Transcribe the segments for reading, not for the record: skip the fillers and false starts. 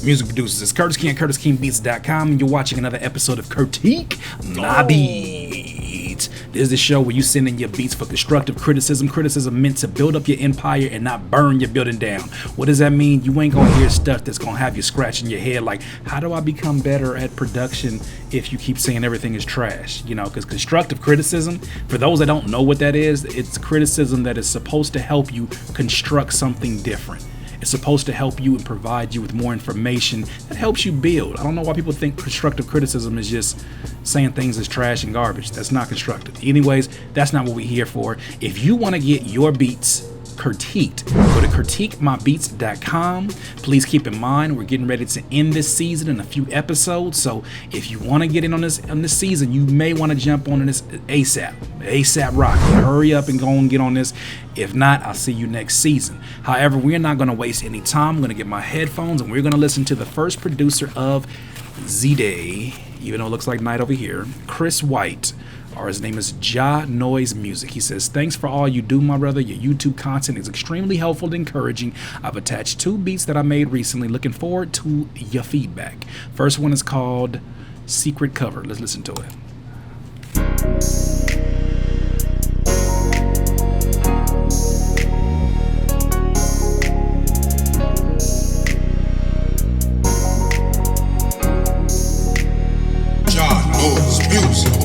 Music producers is Curtis King at CurtisKingBeats.com, and you're watching another episode of Critique My Beats. This is the show where you send in your beats for constructive criticism meant to build up your empire and not burn your building down. What does that mean? You ain't gonna hear stuff that's gonna have you scratching your head like, how do I become better at production if you keep saying everything is trash? You know, because constructive criticism, for those that don't know what that is, it's criticism that is supposed to help you construct something different. It's supposed to help you and provide you with more information that helps you build. I don't know why people think constructive criticism is just saying things is trash and garbage. That's not constructive. Anyways, that's not what we're here for. If you want to get your beats critiqued, go to CurtiqueMyBeats.com. Please keep in mind we're getting ready to end this season in a few episodes, so if you want to get in on this season, you may want to jump on this ASAP rock. Hurry up and go and get on this. If not, I'll see you next season. However, we're not going to waste any time. I'm going to get my headphones and we're going to listen to the first producer of Z-Day, even though it looks like night over here, Chris White, or his name is Jadanoise Music. He says, thanks for all you do, my brother. Your YouTube content is extremely helpful and encouraging. I've attached 2 beats that I made recently. Looking forward to your feedback. First one is called Secret Cover. Let's listen to it. Jadanoise Music.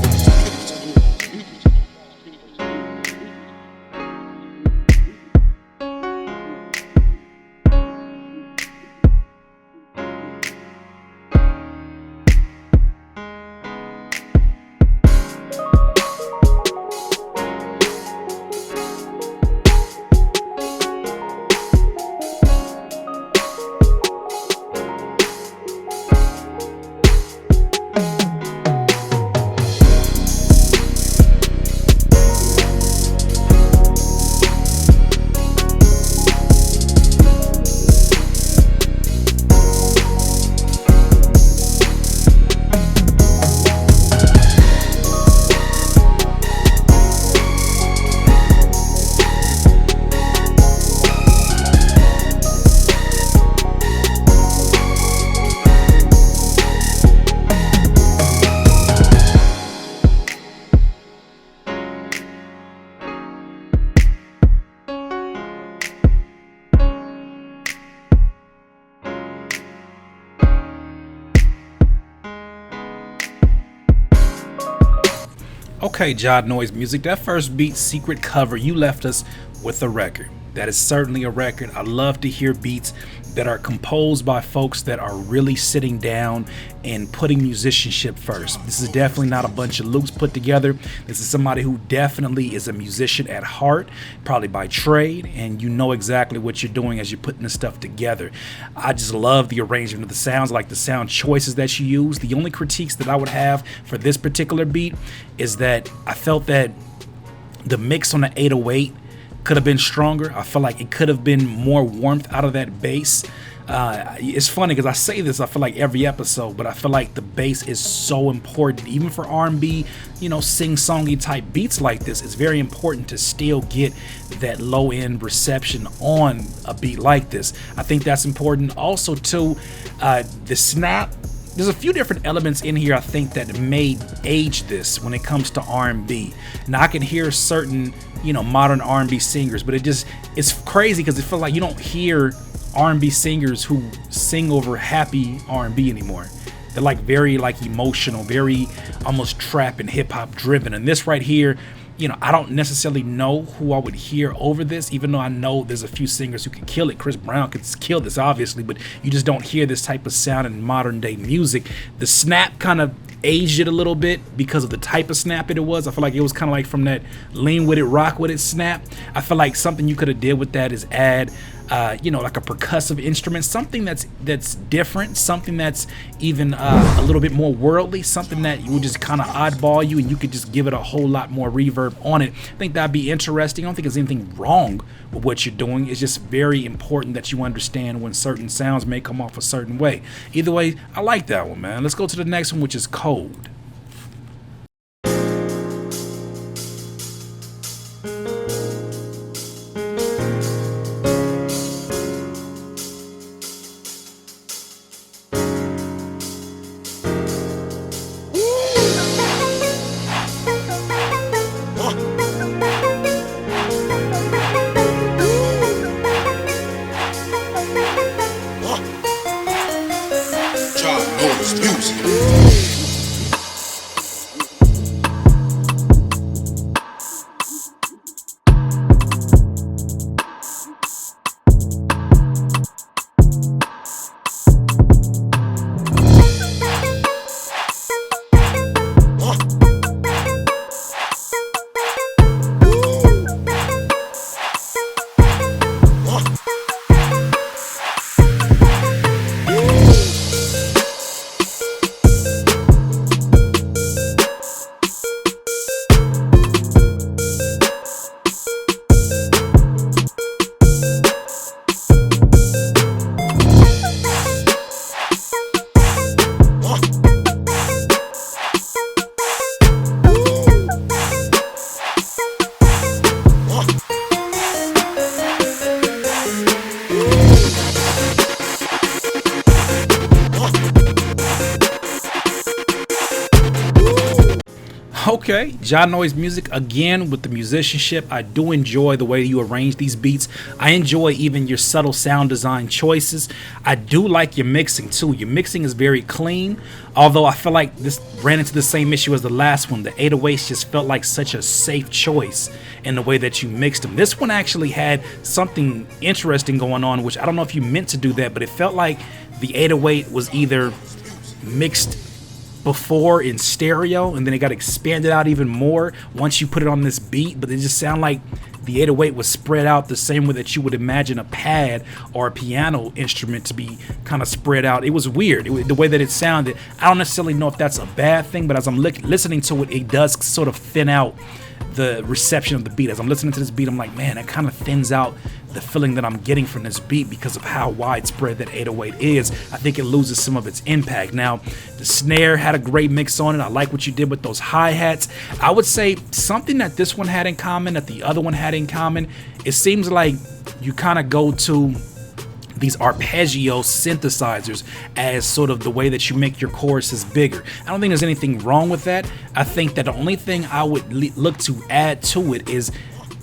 Okay, Jadanoise Music, that first beat, Secret Cover, you left us with a record. That is certainly a record. I love to hear beats that are composed by folks that are really sitting down and putting musicianship first. This is definitely not a bunch of loops put together. This is somebody who definitely is a musician at heart, probably by trade, and you know exactly what you're doing as you're putting this stuff together. I just love the arrangement of the sounds, like the sound choices that you use. The only critiques that I would have for this particular beat is that I felt that the mix on the 808 could have been stronger. I feel like it could have been more warmth out of that bass. It's funny because I say this, I feel like every episode, but I feel like the bass is so important. Even for R&B, you know, sing-songy type beats like this, it's very important to still get that low-end reception on a beat like this. I think that's important. Also, too, the snap. There's a few different elements in here I think that may age this when it comes to R&B. Now I can hear certain, you know, modern R&B singers, but it's crazy because it feels like you don't hear R&B singers who sing over happy R&B anymore. They're like very like emotional, very almost trap and hip hop driven. And this right here, you know, I don't necessarily know who I would hear over this, even though I know there's a few singers who can kill it. Chris Brown could kill this, obviously, but you just don't hear this type of sound in modern day music. The snap kind of aged it a little bit because of the type of snap it was. I feel like it was kind of like from that lean with it, rock with it snap. I feel like something you could have did with that is add you know, like a percussive instrument, something that's different, something that's even a little bit more worldly, something that will just kind of oddball you and you could just give it a whole lot more reverb on it. I think that'd be interesting. I don't think there's anything wrong with what you're doing. It's just very important that you understand when certain sounds may come off a certain way. Either way, I like that one, man. Let's go to the next one, which is Cold. Jadanoise music. Okay, Jadanoise music again with the musicianship. I do enjoy the way you arrange these beats. I enjoy even your subtle sound design choices. I do like your mixing too. Your mixing is very clean, although I feel like this ran into the same issue as the last one. The 808s just felt like such a safe choice in the way that you mixed them. This one actually had something interesting going on, which I don't know if you meant to do that, but it felt like the 808 was either mixed before in stereo and then it got expanded out even more once you put it on this beat, but it just sounded like the 808 was spread out the same way that you would imagine a pad or a piano instrument to be kind of spread out. It was weird the way that it sounded. I don't necessarily know if that's a bad thing, but as I'm listening to it, it does sort of thin out the reception of the beat. As I'm listening to this beat, I'm like, man, it kind of thins out the feeling that I'm getting from this beat because of how widespread that 808 is. I think it loses some of its impact. Now, the snare had a great mix on it. I like what you did with those hi-hats. I would say something that this one had in common, that the other one had in common, it seems like you kind of go to these arpeggio synthesizers as sort of the way that you make your choruses bigger. I don't think there's anything wrong with that. I think that the only thing I would look to add to it is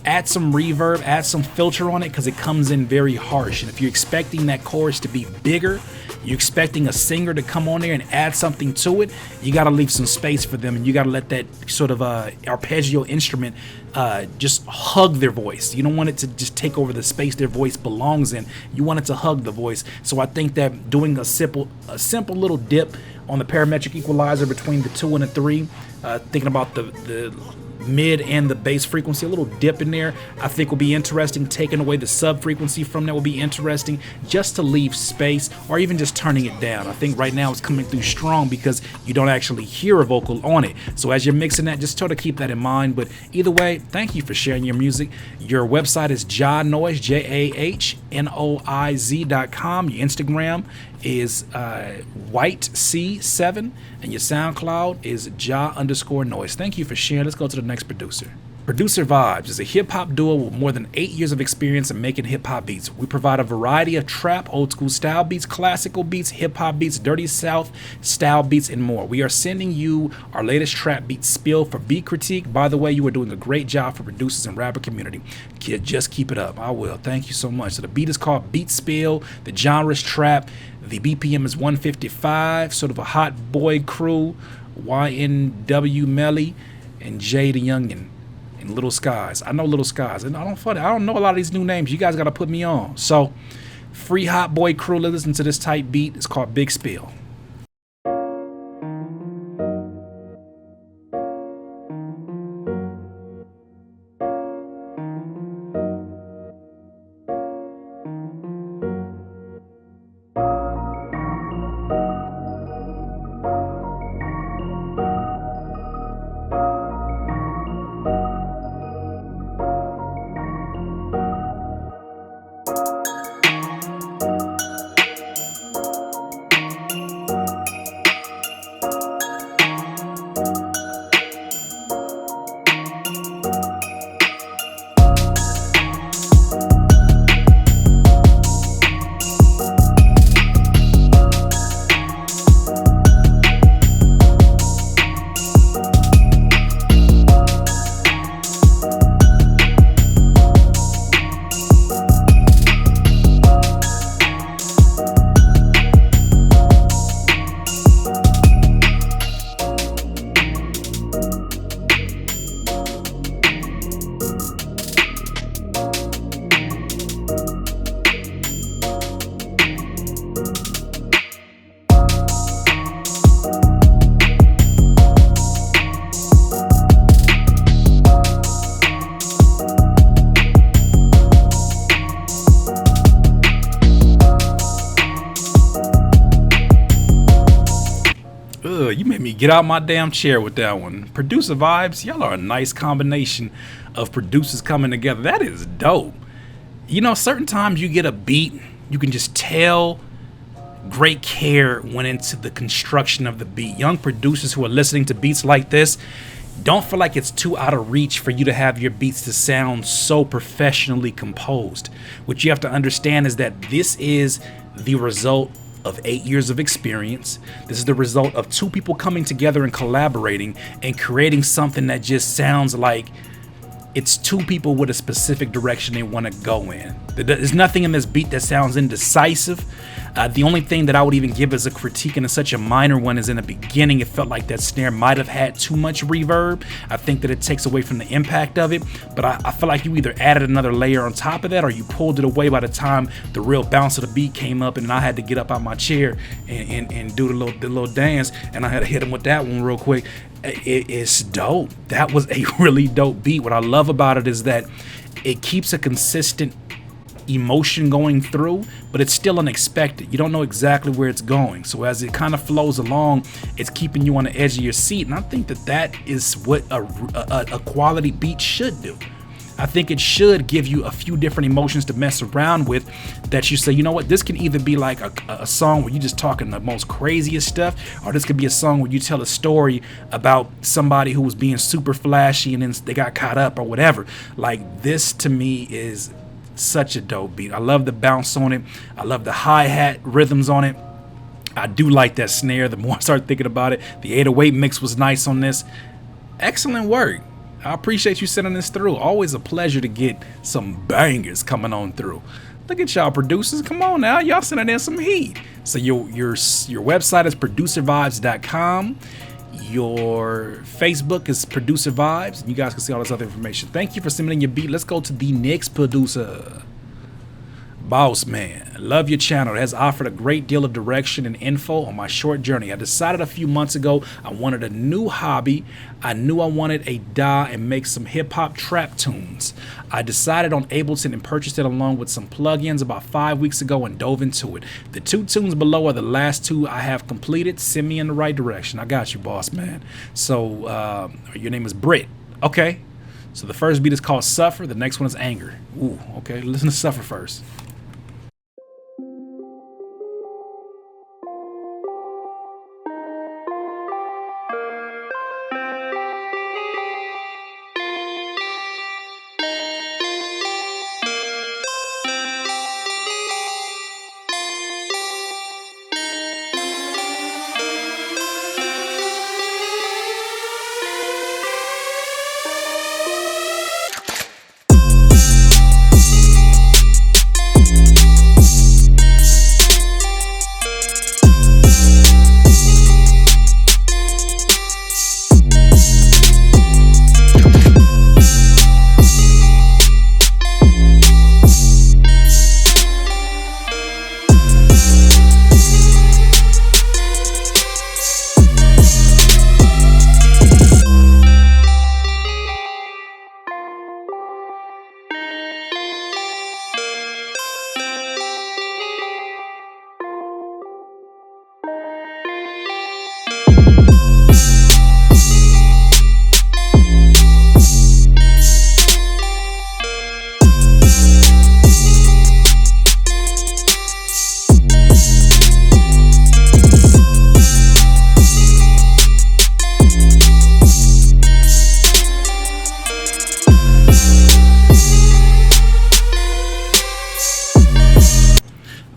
add some reverb, add some filter on it, because it comes in very harsh. And if you're expecting that chorus to be bigger, you're expecting a singer to come on there and add something to it, you got to leave some space for them, and you got to let that sort of arpeggio instrument just hug their voice. You don't want it to just take over the space their voice belongs in. You want it to hug the voice. So I think that doing a simple little dip on the parametric equalizer between the 2 and the 3, thinking about the mid and the bass frequency, a little dip in there, I think will be interesting. Taking away the sub frequency from that will be interesting, just to leave space, or even just turning it down. I think right now it's coming through strong because you don't actually hear a vocal on it. So as you're mixing that, just try to keep that in mind. But either way, thank you for sharing your music. Your website is Jadanoise, JAHNOIZ.com. Your Instagram is whitec7, and your SoundCloud is ja_noise. Thank you for sharing. Let's go to the next producer. Producer Vibes is a hip-hop duo with more than 8 years of experience in making hip-hop beats. We provide a variety of trap, old-school style beats, classical beats, hip-hop beats, dirty south style beats, and more. We are sending you our latest trap beat spill for Beat Critique. By the way, you are doing a great job for producers and rapper community. Kid, just keep it up. I will. Thank you so much. So the beat is called Beat Spill. The genre is trap. The BPM is 155. Sort of a hot boy crew. YNW Melly and Jay the Youngin. And Little Skies. I know Little Skies. And I don't know a lot of these new names. You guys got to put me on. So, free hot boy crew, listen to this tight beat. It's called Big Spill. Ugh, you made me get out my damn chair with that one. Producer vibes, y'all are a nice combination of producers coming together. That is dope. You know, certain times you get a beat, you can just tell great care went into the construction of the beat. Young producers who are listening to beats like this, don't feel like it's too out of reach for you to have your beats to sound so professionally composed. What you have to understand is that this is the result of 8 years of experience. This is the result of two people coming together and collaborating and creating something that just sounds like it's two people with a specific direction they want to go in. There's nothing in this beat that sounds indecisive. The only thing that I would even give as a critique, and it's such a minor one, is in the beginning it felt like that snare might have had too much reverb. I think that it takes away from the impact of it, but I feel like you either added another layer on top of that or you pulled it away by the time the real bounce of the beat came up, and I had to get up out my chair and do the little dance, and I had to hit him with that one real quick. It's dope. That was a really dope beat. What I love about it is that it keeps a consistent emotion going through, but it's still unexpected. You don't know exactly where it's going. So as it kind of flows along, it's keeping you on the edge of your seat. And I think that that is what a quality beat should do. I think it should give you a few different emotions to mess around with, that you say, you know what, this can either be like a song where you're just talking the most craziest stuff, or this could be a song where you tell a story about somebody who was being super flashy and then they got caught up or whatever. Like, this to me is such a dope beat. I love the bounce on it. I love the hi-hat rhythms on it. I do like that snare. The more I start thinking about it, the 808 mix was nice on this. Excellent work. I appreciate you sending this through. Always a pleasure to get some bangers coming on through. Look at y'all producers. Come on now. Y'all sending in some heat. So your website is producervibes.com. Your Facebook is Producer Vibes. And you guys can see all this other information. Thank you for submitting your beat. Let's go to the next producer. Boss Man, love your channel. It has offered a great deal of direction and info on my short journey. I decided a few months ago I wanted a new hobby. I knew I wanted a DAW and make some hip-hop trap tunes. I decided on Ableton and purchased it along with some plugins about 5 weeks ago and dove into it. The 2 tunes below are the last 2 I have completed. Send me in the right direction. I got you, Boss Man. So your name is Brit. Okay. So the first beat is called Suffer. The next one is Anger. Ooh, okay. Listen to Suffer first.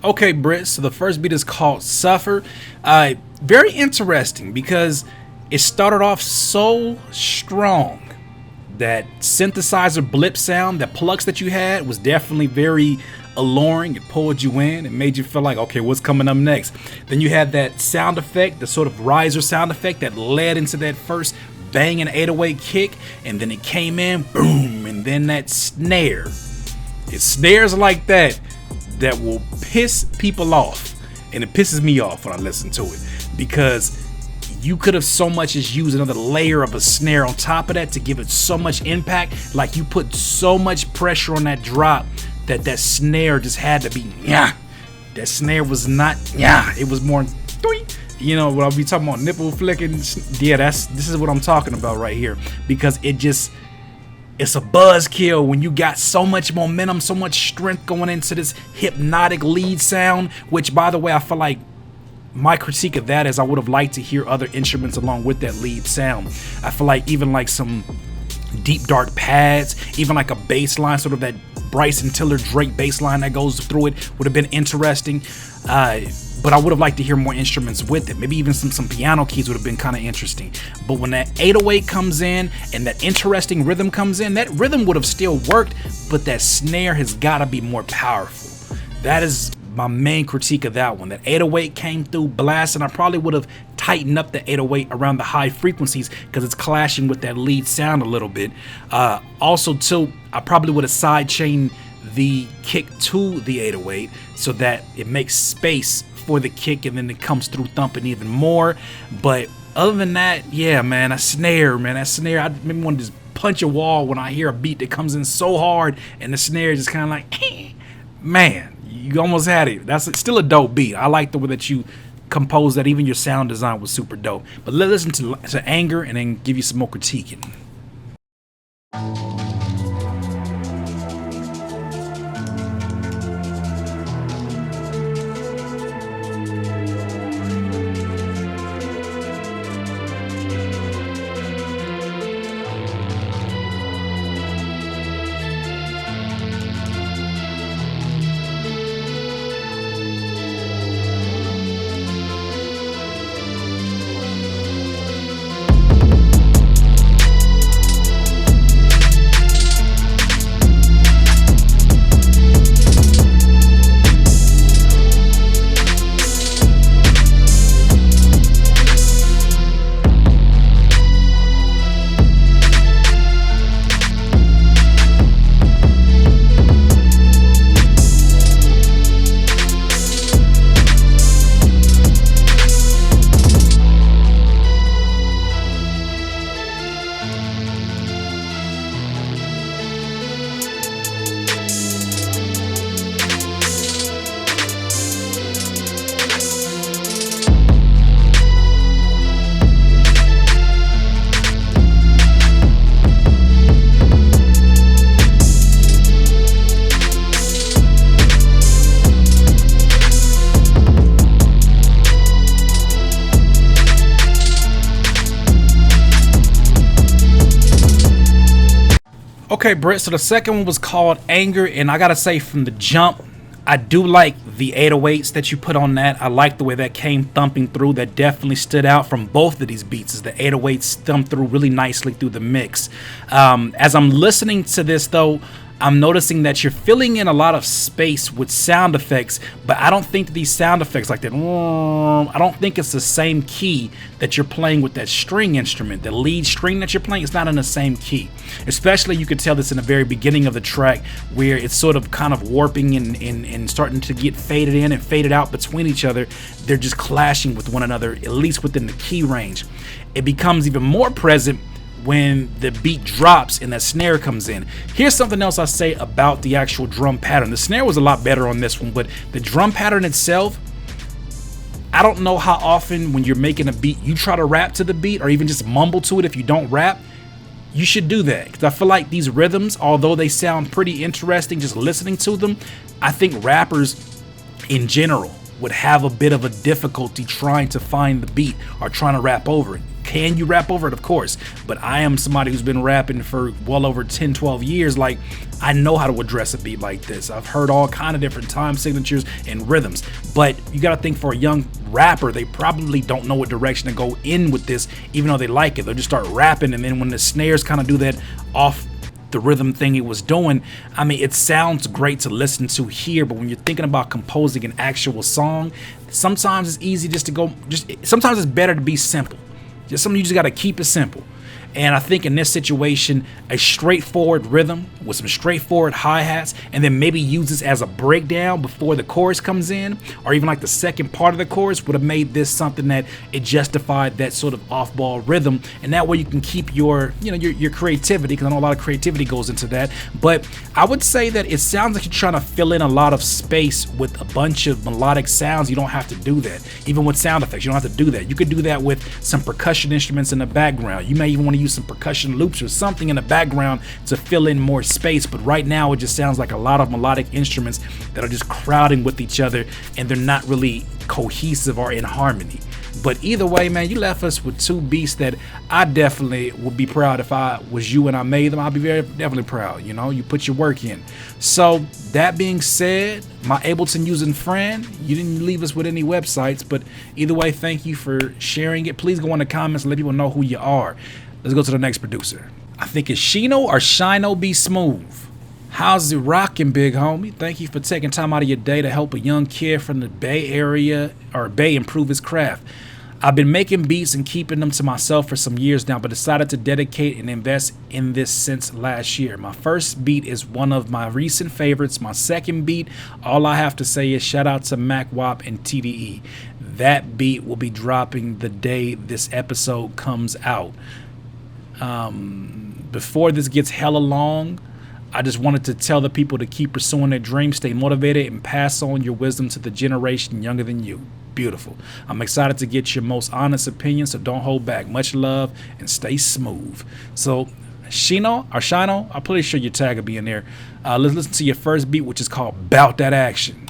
Okay, Brit, so the first beat is called Suffer. Very interesting because it started off so strong. That synthesizer blip sound, that plucks that you had was definitely very alluring. It pulled you in. It made you feel like, okay, what's coming up next? Then you had that sound effect, the sort of riser sound effect that led into that first banging 808 kick. And then it came in, boom, and then that snare. It's snares like that that will piss people off, and it pisses me off when I listen to it, because you could have so much as used another layer of a snare on top of that to give it so much impact. Like, you put so much pressure on that drop that that snare just had to be, yeah. That snare was not, yeah, it was more, You know, when I'll be talking about nipple flicking, yeah, this is what I'm talking about right here, because it's a buzzkill when you got so much momentum, so much strength going into this hypnotic lead sound, which, by the way, I feel like my critique of that is I would have liked to hear other instruments along with that lead sound. I feel like even like some deep dark pads, even like a bass line, sort of that Bryson Tiller Drake bass line that goes through it would have been interesting. But I would have liked to hear more instruments with it. Maybe even some piano keys would have been kind of interesting. But when that 808 comes in and that interesting rhythm comes in, that rhythm would have still worked, but that snare has got to be more powerful. That is my main critique of that one. That 808 came through blast, and I probably would have tightened up the 808 around the high frequencies because it's clashing with that lead sound a little bit. Also, too, I probably would have sidechained the kick to the 808 so that it makes space for the kick, and then it comes through thumping even more. But other than that, yeah, man, that snare, I maybe want to just punch a wall when I hear a beat that comes in so hard and the snare is just kind of like, man, you almost had it. That's still a dope beat. I like the way that you composed that. Even your sound design was super dope. But let's listen to Anger and then give you some more critiquing. Okay, Brit, so the second one was called Anger, and I gotta say from the jump, I do like the 808s that you put on that. I like the way that came thumping through. That definitely stood out from both of these beats, as the 808s thump through really nicely through the mix. As I'm listening to this though, I'm noticing that you're filling in a lot of space with sound effects, but I don't think these sound effects like that, I don't think it's the same key that you're playing with that string instrument. The lead string that you're playing is not in the same key. Especially you could tell this in the very beginning of the track where it's sort of kind of warping and starting to get faded in and faded out between each other. They're just clashing with one another, at least within the key range. It becomes even more present when the beat drops and that snare comes in. Here's something else I say about the actual drum pattern. The snare was a lot better on this one, but the drum pattern itself, I don't know how often when you're making a beat you try to rap to the beat or even just mumble to it if you don't rap. You should do that, because I feel like these rhythms, although they sound pretty interesting just listening to them, I think rappers in general would have a bit of a difficulty trying to find the beat or trying to rap over it. Can you rap over it? Of course. But I am somebody who's been rapping for well over 10, 12 years. Like, I know how to address a beat like this. I've heard all kind of different time signatures and rhythms. But you got to think, for a young rapper, they probably don't know what direction to go in with this, even though they like it. They'll just start rapping, and then when the snares kind of do that off the rhythm thing it was doing, I mean, it sounds great to listen to here, but when you're thinking about composing an actual song, sometimes it's easy just to go, sometimes it's better to be simple. Just something you just got to keep it simple. And I think in this situation, a straightforward rhythm with some straightforward hi-hats, and then maybe use this as a breakdown before the chorus comes in, or even like the second part of the chorus, would have made this something that it justified that sort of off-ball rhythm. And that way you can keep your, you know, your creativity, because I know a lot of creativity goes into that. But I would say that it sounds like you're trying to fill in a lot of space with a bunch of melodic sounds. You don't have to do that. Even with sound effects, you don't have to do that. You could do that with some percussion instruments in the background. You may even want to use some percussion loops or something in the background to fill in more space. But right now it just sounds like a lot of melodic instruments that are just crowding with each other, and they're not really cohesive or in harmony. But either way, man, you left us with two beats that I definitely would be proud if I was you and I made them. I'd be definitely proud. You know, you put your work in. So that being said, my Ableton using friend, you didn't leave us with any websites, but either way, thank you for sharing it. Please go in the comments and let people know who you are. Let's go to the next producer. I think it's Shinobi Smoove. How's it rocking, big homie? Thank you for taking time out of your day to help a young kid from the Bay Area or Bay improve his craft. I've been making beats and keeping them to myself for some years now, but decided to dedicate and invest in this since last year. My first beat is one of my recent favorites. My second beat, all I have to say is shout out to MacWop and TDE. That beat will be dropping the day this episode comes out. Before this gets hella long, I just wanted to tell the people to keep pursuing their dreams, stay motivated, and pass on your wisdom to the generation younger than you. Beautiful. I'm excited to get your most honest opinion, so don't hold back. Much love and stay smooth. So Shino, I'm pretty sure your tag will be in there. Let's listen to your first beat, which is called Bout That Action.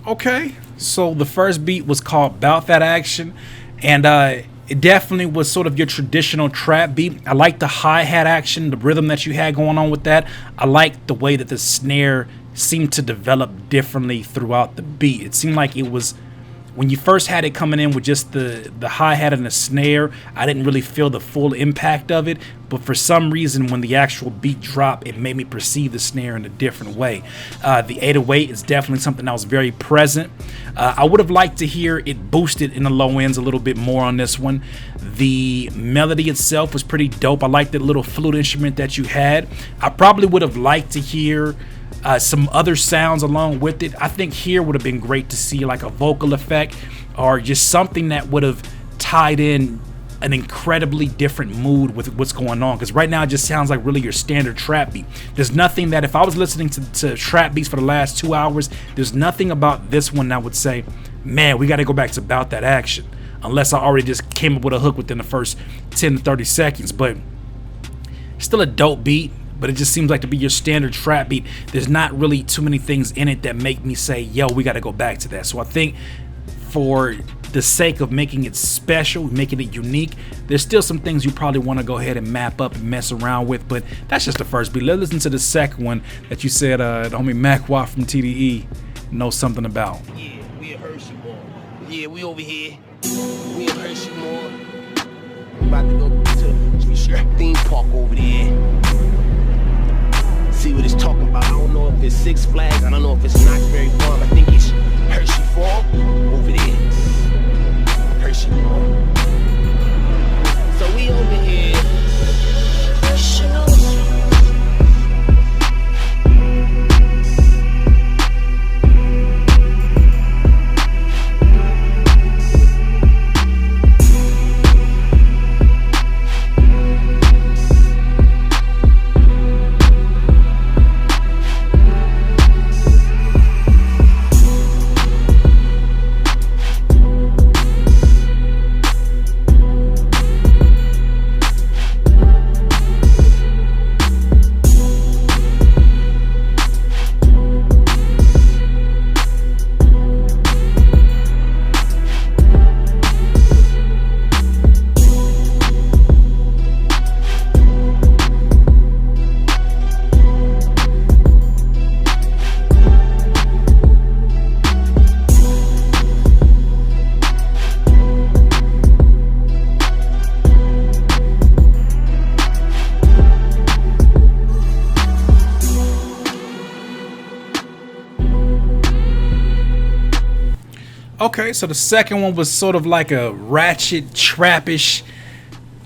Okay, so the first beat was called Bout That Action, and it definitely was sort of your traditional trap beat. I like the hi-hat action, the rhythm that you had going on with that. I like the way that the snare seemed to develop differently throughout the beat. It seemed like it was, when you first had it coming in with just the hi-hat and the snare, I didn't really feel the full impact of it, but for some reason when the actual beat dropped, it made me perceive the snare in a different way. The 808 is definitely something that was very present. I would have liked to hear it boosted in the low ends a little bit more on this one. The melody itself was pretty dope. I liked that little flute instrument that you had. I probably would have liked to hear some other sounds along with it. I think here would have been great to see like a vocal effect or just something that would have tied in an incredibly different mood with what's going on, because right now it just sounds like really your standard trap beat. There's nothing that, if I was listening to trap beats for the last 2 hours, there's nothing about this one that would say, man, we got to go back to Bout That Action, unless I already just came up with a hook within the first 10 to 30 seconds. But still a dope beat, but it just seems like to be your standard trap beat. There's not really too many things in it that make me say, yo, we got to go back to that. So I think for the sake of making it special, making it unique, there's still some things you probably want to go ahead and map up and mess around with, but that's just the first beat. Let's listen to the second one that you said the homie MacWop from TDE knows something about. Yeah, we at Hershey Mall. Yeah, we over here. We at Hershey Mall. about to go to the theme park over there. See what it's talking about. I don't know if it's Six Flags. I don't know if it's Knott's Farm. I think it's Hershey Farm over there. Hershey Farm. So we over here. Shinobi. Okay, so the second one was sort of like a ratchet, trappish,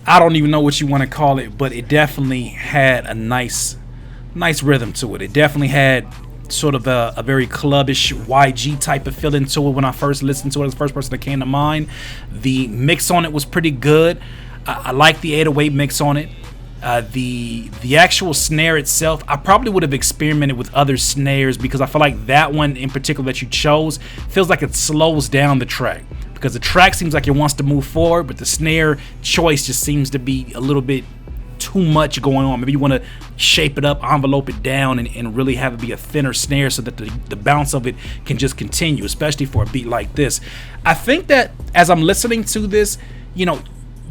I don't even know what you want to call it, but it definitely had a nice rhythm to it. It definitely had sort of a very clubbish YG type of feeling to it when I first listened to it. It was the first person that came to mind. The mix on it was pretty good. I like the 808 mix on it. The actual snare itself, I probably would have experimented with other snares, because I feel like that one in particular that you chose feels like it slows down the track, because the track seems like it wants to move forward, but the snare choice just seems to be a little bit too much going on. Maybe you want to shape it up, envelope it down, and really have it be a thinner snare so that the bounce of it can just continue, especially for a beat like this. I think that as I'm listening to this, you know,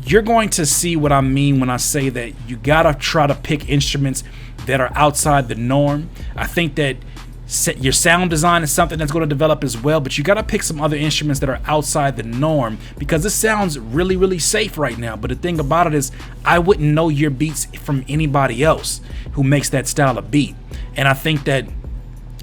you're going to see what I mean when I say that you gotta try to pick instruments that are outside the norm. I think that your sound design is something that's going to develop as well, but you gotta pick some other instruments that are outside the norm, because this sounds really, really safe right now. But the thing about it is, I wouldn't know your beats from anybody else who makes that style of beat. And I think that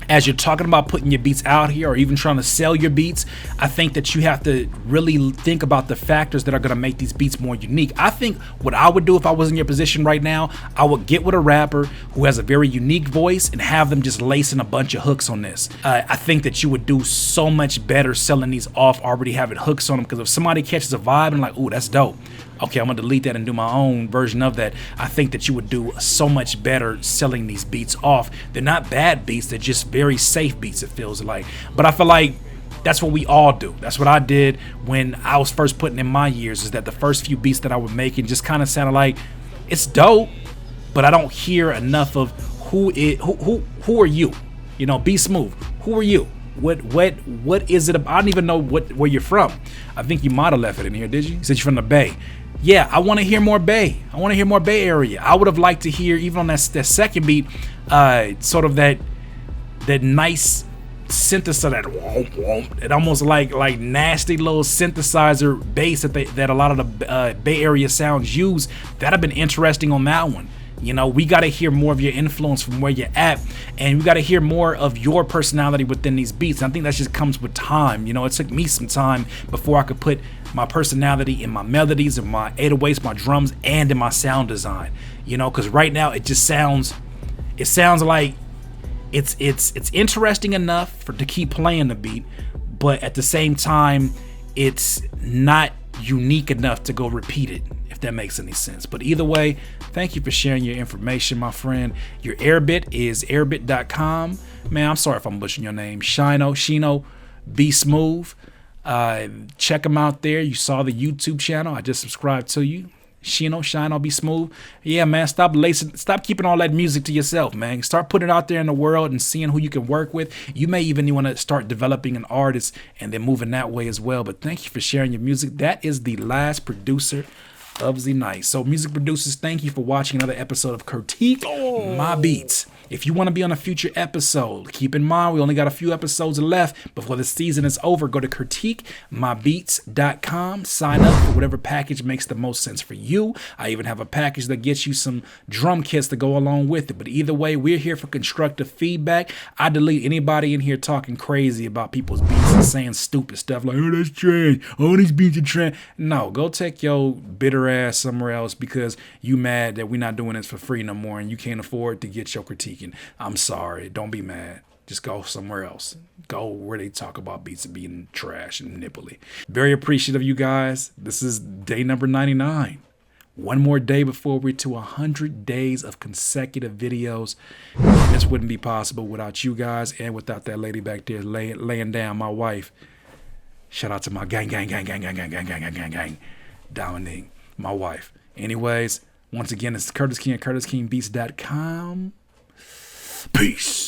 as you're talking about putting your beats out here, or even trying to sell your beats, I think that you have to really think about the factors that are going to make these beats more unique. I think what I would do if I was in your position right now, I would get with a rapper who has a very unique voice and have them just lacing a bunch of hooks on this. I think that you would do so much better selling these off already having hooks on them, because if somebody catches a vibe and like, ooh, that's dope, okay, I'm gonna delete that and do my own version of that, I think that you would do so much better selling these beats off. They're not bad beats, they're just very safe beats, it feels like. But I feel like that's what we all do. That's what I did when I was first putting in my years, is that the first few beats that I would make, it just kind of sounded like, it's dope, but I don't hear enough of who are you? You know, be Smoove. Who are you? What is it about? I don't even know where you're from. I think you might have left it in here, did you? You said you're from the Bay. Yeah, I want to hear more Bay. I want to hear more Bay Area. I would have liked to hear, even on that second beat, sort of that nice synthesizer, that womp womp, it almost like nasty little synthesizer bass that a lot of the Bay Area sounds use. That'd have been interesting on that one. You know, we got to hear more of your influence from where you're at, and we got to hear more of your personality within these beats. And I think that just comes with time. You know, it took me some time before I could put my personality in my melodies, in my 808s, my drums, and in my sound design. You know, because right now it sounds like it's interesting enough to keep playing the beat, but at the same time, it's not unique enough to go repeat it, if that makes any sense. But either way, thank you for sharing your information, my friend. Your airbit is airbit.com. Man, I'm sorry if I'm butchering your name. Shino, be Smoove. Check them out there. You saw the YouTube channel. I just subscribed to you. Shino, be Smoove. Yeah, man, stop keeping all that music to yourself, man. Start putting it out there in the world and seeing who you can work with. You may even want to start developing an artist and then moving that way as well. But thank you for sharing your music. That is the last producer of the night. So music producers, thank you for watching another episode of Critique My Beats. If you want to be on a future episode, keep in mind we only got a few episodes left before the season is over. Go to CURTIQUEmybeats.com, sign up for whatever package makes the most sense for you. I even have a package that gets you some drum kits to go along with it. But either way, we're here for constructive feedback. I delete anybody in here talking crazy about people's beats and saying stupid stuff like, oh, that's trash, all these beats are trash. No, go take your bitter ass somewhere else because you mad that we're not doing this for free no more and you can't afford to get your critiquing. I'm sorry, don't be mad. Just go somewhere else. Go where they talk about beats and being trash and nipply. Very appreciative of you guys. This is day number 99. One more day before we're to 100 days of consecutive videos. This wouldn't be possible without you guys and without that lady back there laying down, my wife. Shout out to my gang, Dominique, my wife. Anyways, once again, it's Curtis King at CurtisKingBeats.com. Peace.